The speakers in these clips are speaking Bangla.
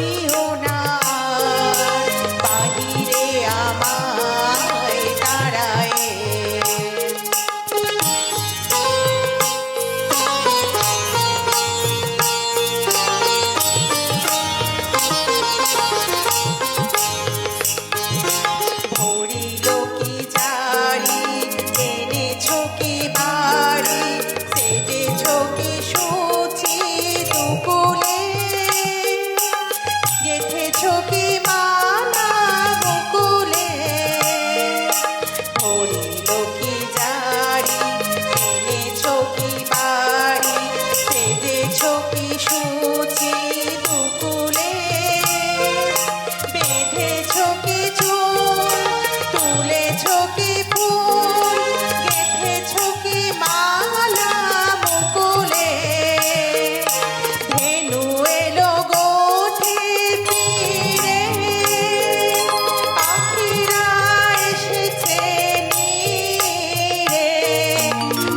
রাখিও না আর বাহিরে আমায় দাঁড়ায়। ভরিল কি জারি, এনেছ কি বাড়ি, সেজেছ কি সুচি দুকুলে, গেঁথেছ কি মালা মুকুলে। ভরিল কি জারি, এনেছ কি বাড়ি, সেজেছ কি সুচি দুকুলে, বেঁধেছ কি চুল, তুলেছ কি ফুল, গেঁথেছ কি মালা মুকুলে। ধেনু এলো গোঠে তীরে, পাখিরা এসেছে নীরে।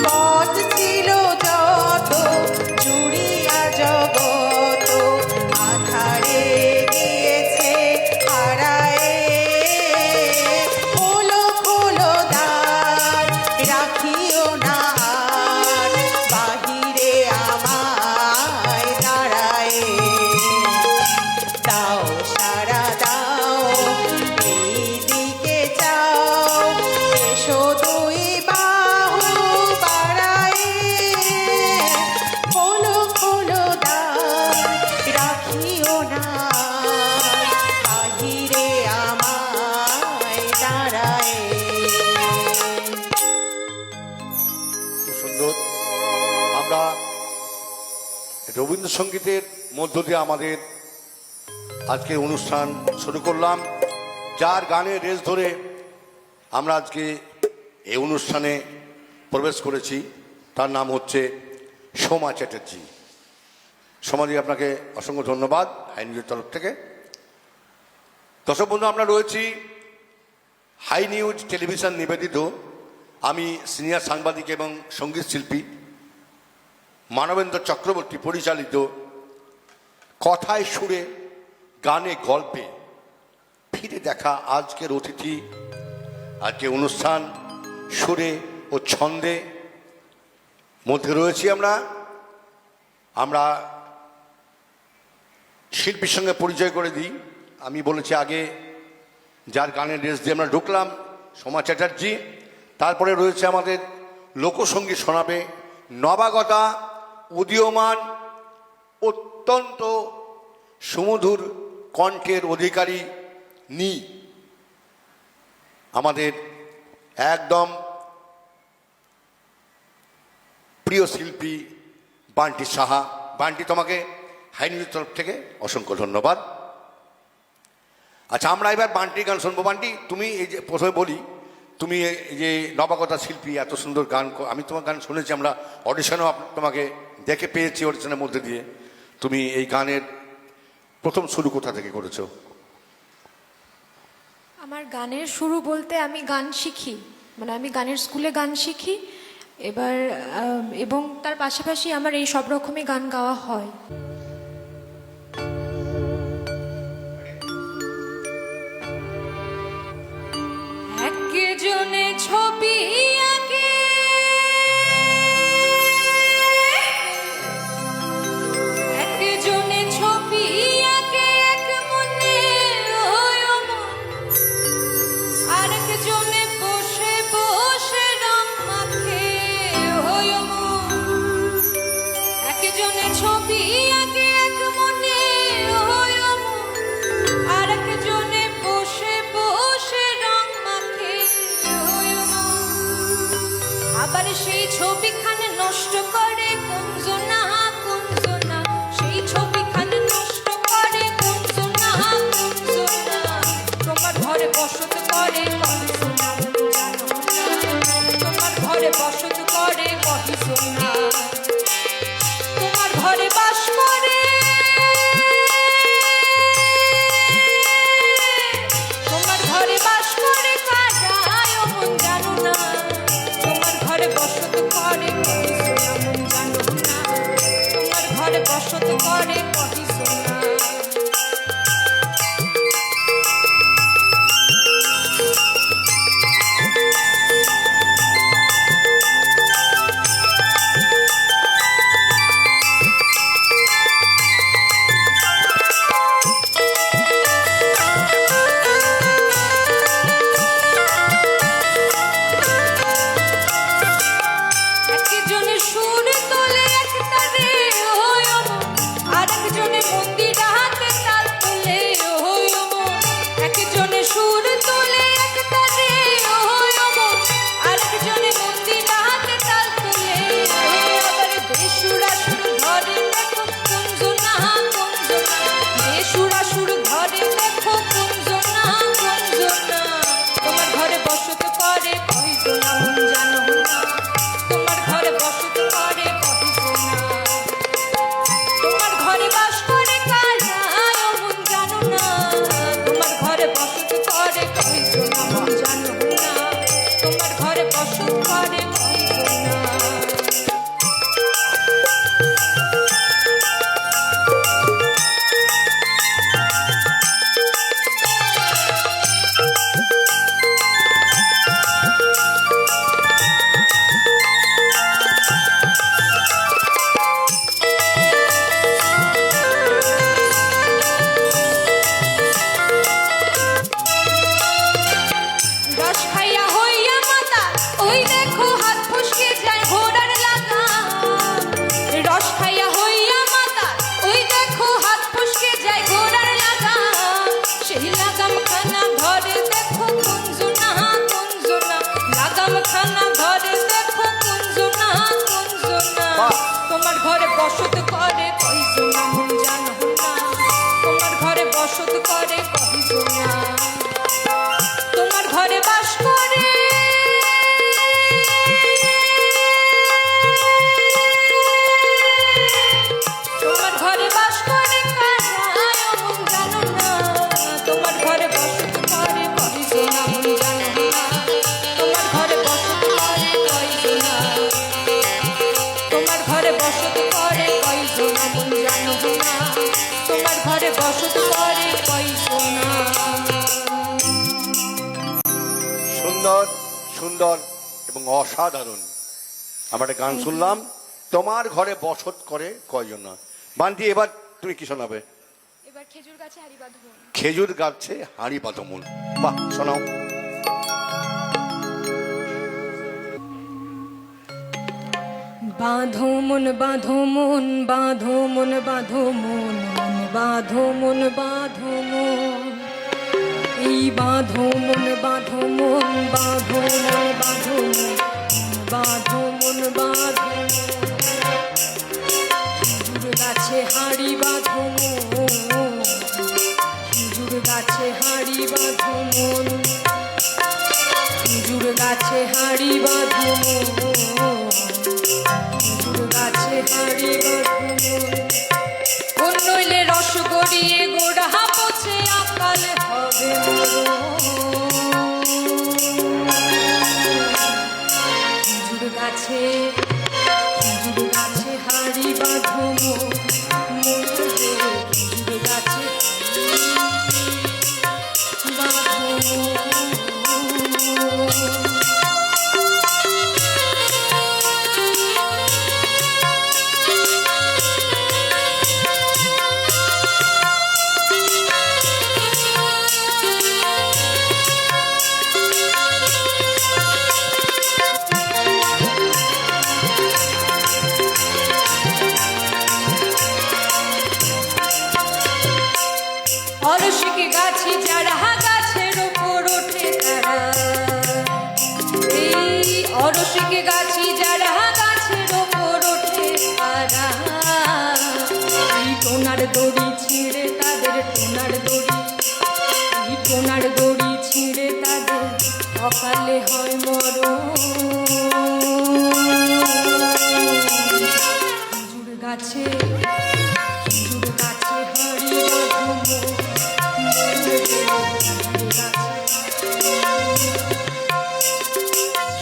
পথ ছিল যত জুড়িয়া জগত, আধারে গিয়েছে হারায়ে। খোলো খোলো দ্বার, রাখিও না আর বাহিরে আমায় দাঁড়ায়। দাও সারা দাও, এই দিকে চাও, এসো দুই বাহু বাড়ায়ে। খোলো খোলো দ্বার, রাখিও না আর বাহিরে আমায় দাঁড়ায়। খুব সুন্দর। আমরা রবীন্দ্রসঙ্গীতের মধ্য দিয়ে আমাদের আজকে অনুষ্ঠান শুরু করলাম। যার গানের রেস ধরে আমরা আজকে এই অনুষ্ঠানে প্রবেশ করেছি, তার নাম হচ্ছে সোমা চ্যাটার্জি। সোমাজি, আপনাকে অসংখ্য ধন্যবাদ হাই নিউজের তরফ থেকে। দর্শক বন্ধু, আমরা রয়েছি হাই নিউজ টেলিভিশন নিবেদিত। আমি সিনিয়র সাংবাদিক এবং সঙ্গীত শিল্পী মানবেন্দ্র চক্রবর্তী পরিচালিত কথায় সুরে গানে গল্পে ফিরে দেখা আজকের অতিথি। আজকে অনুষ্ঠান সুরে ও ছন্দে মধ্যে রয়েছি আমরা শিল্পীর সঙ্গে পরিচয় করে দিই। আমি বলেছি আগে, যার গানের রেস দিয়ে আমরা ঢুকলাম, সোমা চ্যাটার্জি। তারপরে রয়েছে আমাদের লোকসঙ্গীত শোনাবে নবাগতা, উদীয়মান, অত্যন্ত সুমধুর কণ্ঠের অধিকারী আমাদের একদম প্রিয় শিল্পী বান্টি সাহা। বান্টি, তোমাকে হাই নিউজের তরফ থেকে অসংখ্য ধন্যবাদ। আচ্ছা, আমরা এবার বান্টির গান শুনবো। বান্টি, তুমি এই যে প্রথমে বলি, তুমি এই যে নবাগতা শিল্পী, এত সুন্দর গান, আমি তোমার গান শুনেছি, আমরা অডিশনেও তোমাকে দেখে পেয়েছি, অডিশনের মধ্যে দিয়ে। তুমি এই গানের প্রথম শুরু কোথা থেকে করেছো? আমার গানের শুরু বলতে আমি গান শিখি, মানে আমি গানের স্কুলে গান শিখি এবার, এবং তার পাশাপাশি আমার এই সব রকমই গান গাওয়া হয়। একজনে ছবি আঁকে, একজনে ছবি আঁকে এক মনে হয় মন, আরেকজনে বসে বসে রং মাখে হয় মন। একজনে ছবি আঁকে করে কয়জন মন জানো না, তোমার ঘরে বসত করে কয়জন না। রস খাইয়া হইয়া মাতা ওই দেখো হাত ফসকে যায় ঘোড়ার লাগাম। রস খাইয়া হইয়া মাতা ওই দেখো হাত ফসকে যায় ঘোড়ার লাগাম। সেই লাগাম খানা ধরে দেখো কুঞ্জনা কুঞ্জনা, লাগাম খানা ধরে দেখো কুঞ্জনা কুঞ্জনা। তোমার ঘরে বসত করে কয়জন মন জানো না, তোমার ঘরে বসত করে কয়জন না। তোমার ঘরে বাস করে তোমার ঘরে বাস করে কারায় মন জানো না, তোমার ঘরে বসত করে কয়জন মন জানো না, তোমার ঘরে বসত করে কয়জন, তোমার ঘরে বসত করে কয়জন মন জানো না, তোমার ঘরে বসত করে কয়জন। সুন্দর সুন্দর এবং অসাধারণ আমরা একটা গান শুনলাম, তোমার ঘরে বসত করে কয়জন না। বান্টি, এবার তুমি কি শোনাবে? এবার খেজুর গাছে হাড়ি বাঁধবো। খেজুর গাছে হাঁড়ি বাঁধমুন, বাহ শোনাও। বাঁধো মন বাঁধো মন বাঁধো মন বাঁধো মন, মন বাঁধো মন বাঁধো মন, এই বাঁধো মন বাঁধো মন বাঁধো মন বাঁধো মন, বাঁধো মন বাঁধো মন। খেজুর গাছে হাঁড়ি বাঁধো মন, খেজুর গাছে হাঁড়ি বাঁধো মন, খেজুর গাছে হাঁড়ি বাঁধো মন, খেজুর গাছে হাঁড়ি বাঁধো মন। কোন নইলে রস গড়িয়ে গোড়া পচে আকাল হবে খেজুর গাছে, খেজুর গাছে হাঁড়ি বাঁধো মন, খেজুর গাছে বাঁধো মন। অলসিক গাছি যারা গাছের ওপর ওঠে তারা, এই অলসিক গাছি যারা গাছের ওপর ওঠে তারা, এই টোনার দড়ি ছিঁড়ে তাদের টোনার দড়ি, এই টোনার দড়ি ছিঁড়ে তাদের অকালে হয় মরণ। খেজুর গাছে, খেজুর গাছে হাঁড়ি বাঁধো মন,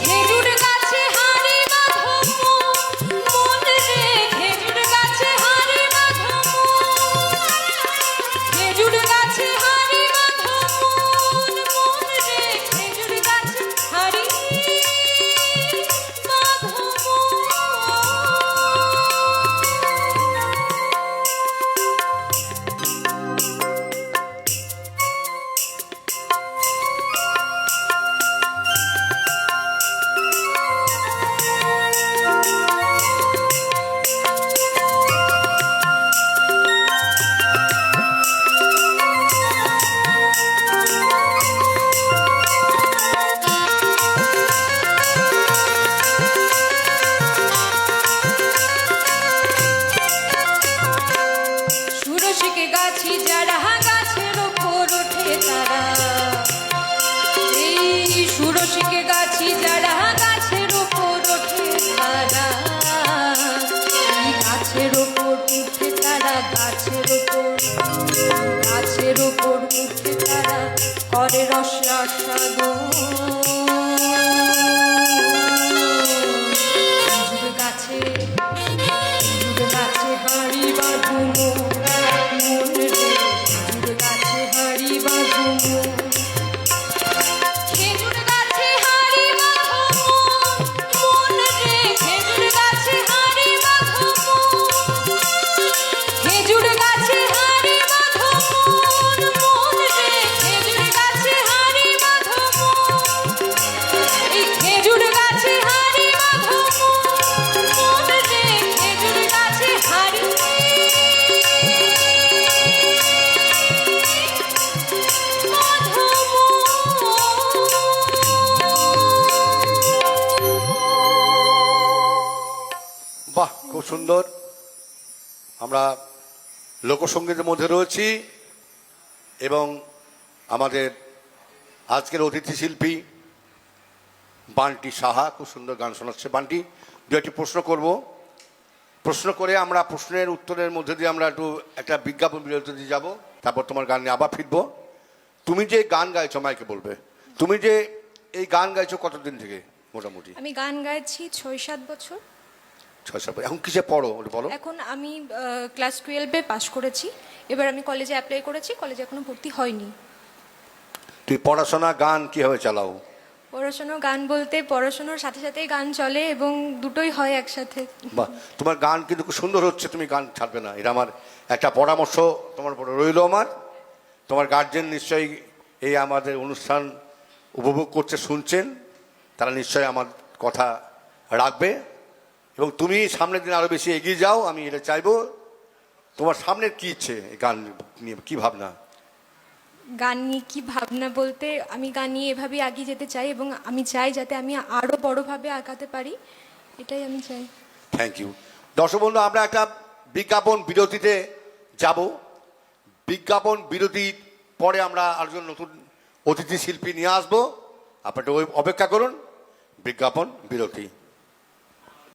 খেজুর গাছে হাঁড়ি বাঁধো মন রে, খেজুর গাছে হাঁড়ি বাঁধো মন, খেজুর গাছে হাঁড়ি বাঁধো মন, করে রস রসাগো গাছে গাছে হাড়ি বাঁধুমো মন রে গাছে হাড়ি বাঁধুমো খেজুর গাছে হাড়ি বাঁধুমো মন রে খেজুর গাছে হাড়ি বাঁধুমো খেজুর গাছে হাড়ি বাঁধুমো মন রে খেজুর গাছে হাড়ি বাঁধুমো এই খেজুর গাছে হাড়ি বাঁধুমো মন রে খেজুর গাছে হাড়ি বাহ, খুব সুন্দর। আমরা লোকসঙ্গীতের মধ্যে রয়েছি এবং আমাদের আজকের অতিথি শিল্পী বান্টি সাহা খুব সুন্দর গান শোনাচ্ছে। বান্টি, দু একটি প্রশ্ন করব, প্রশ্ন করে আমরা প্রশ্নের উত্তরের মধ্যে দিয়ে আমরা একটা বিজ্ঞাপন বিরতি দিয়ে যাবো, তারপর তোমার গান নিয়ে আবার ফিরবো। তুমি যে গান গাইছো, মাইকে বলবে, তুমি যে এই গান গাইছো কতদিন থেকে মোটামুটি? আমি গান গাইছি 6-7 বছর। 6-7 বছর। এখন কিসে পড়ো ওটা বলো। এখন আমি ক্লাস 12-এ পাশ করেছি, এবার আমি কলেজে অ্যাপ্লাই করেছি, কলেজে এখনো ভর্তি হয়নি। তুই পড়াশোনা গান কিভাবে চালাও? পড়াশোনা গান বলতে পড়াশোনার সাথে সাথেই গান চলে এবং দুটোই হয় একসাথে। বাহ, তোমার গান কিন্তু খুব সুন্দর হচ্ছে, তুমি গান ছাড়বে না, এটা আমার একটা পরামর্শ তোমার উপরে রইল। আমার তোমার গার্জেন নিশ্চয়ই এই আমাদের অনুষ্ঠান উপভোগ করছে, শুনছেন, তারা নিশ্চয়ই আমার কথা রাখবে এবং তুমি সামনের দিন আরও বেশি এগিয়ে যাও, আমি এটা চাইবো। তোমার সামনের কী ইচ্ছে, এই গান নিয়ে কী ভাবনা? গান নিয়ে কী ভাবনা বলতে আমি গান নিয়ে এভাবেই এগিয়ে যেতে চাই এবং আমি চাই যাতে আমি আরও বড়োভাবে আগাতে পারি, এটাই আমি চাই। Thank you. দর্শক বন্ধু, আমরা একটা বিজ্ঞাপন বিরতিতে যাব। বিজ্ঞাপন বিরতির পরে আমরা আরেকজন নতুন অতিথি শিল্পী নিয়ে আসবো, আপনারা অপেক্ষা করুন। বিজ্ঞাপন বিরতি।